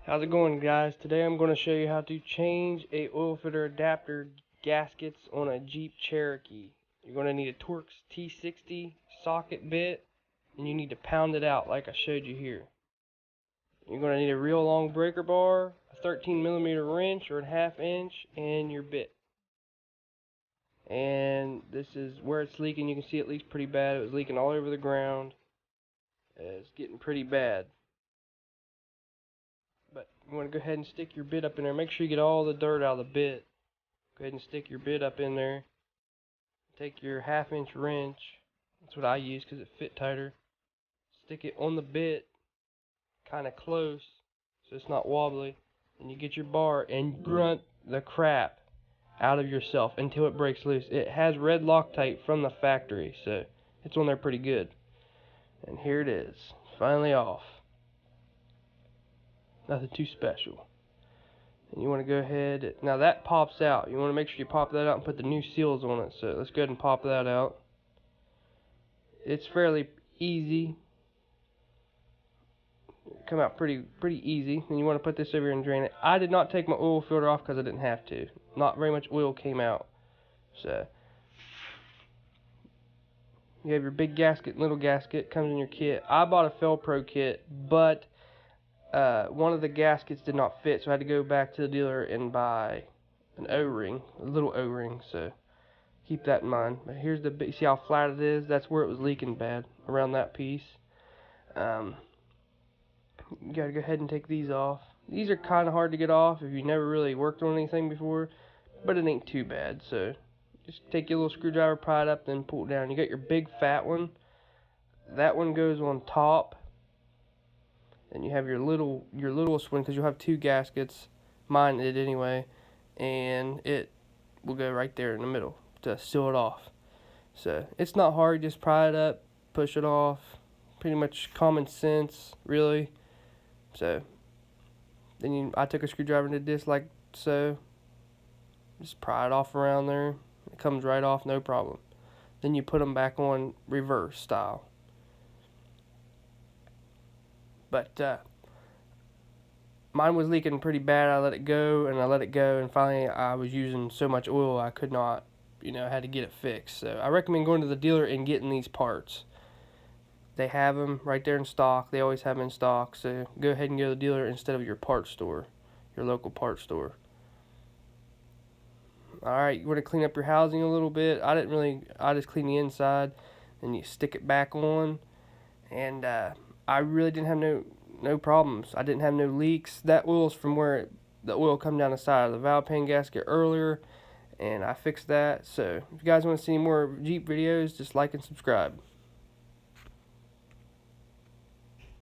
How's it going, guys? Today I'm going to show you how to change a oil filter adapter gaskets on a Jeep Cherokee. You're going to need a Torx T60 socket bit, and you need to pound it out like I showed you here. You're going to need a real long breaker bar, a 13mm wrench or a 1/2 inch, and your bit. And this is where it's leaking. You can see it leaks pretty bad. It was leaking all over the ground. It's getting pretty bad. But you want to go ahead and stick your bit up in there. Make sure you get all the dirt out of the bit. Go ahead and stick your bit up in there. Take your 1/2 inch wrench. That's what I use because it fit tighter. Stick it on the bit, kind of close, so it's not wobbly. And you get your bar and grunt the crap out of yourself until it breaks loose. It has red Loctite from the factory, so it's on there pretty good. And here it is, finally off. Nothing too special. And you want to go ahead, now that pops out. You want to make sure you pop that out and put the new seals on it. So let's go ahead and pop that out. It's fairly easy. Come out pretty easy. And you want to put this over here and drain it. I did not take my oil filter off because I didn't have to. Not very much oil came out. So you have your big gasket and little gasket. Comes in your kit. I bought a Felpro kit, but one of the gaskets did not fit, so I had to go back to the dealer and buy an O-ring, a little O-ring, so keep that in mind. But here's the bit. See how flat it is? That's where it was leaking bad, around that piece. You gotta go ahead and take these off. These are kind of hard to get off if you never really worked on anything before, but it ain't too bad. So just take your little screwdriver, pry it up, then pull it down. You got your big fat one. That one goes on top. And you have your littlest one, because you'll have two gaskets. Mine did anyway, and it will go right there in the middle to seal it off. So it's not hard. Just pry it up, push it off. Pretty much common sense, really. So then I took a screwdriver and did this like so. Just pry it off around there. It comes right off, no problem. Then you put them back on reverse style. But mine was leaking pretty bad. I let it go, and finally I was using so much oil I could not, I had to get it fixed. So I recommend going to the dealer and getting these parts. They have them right there in stock. They always have them in stock. So go ahead and go to the dealer instead of your parts store, your local parts store. Alright, you want to clean up your housing a little bit. I just clean the inside, and you stick it back on. And I really didn't have no problems. I didn't have no leaks. That oil's from where the oil come down the side of the valve pan gasket earlier, and I fixed that. So if you guys want to see more Jeep videos, just like and subscribe.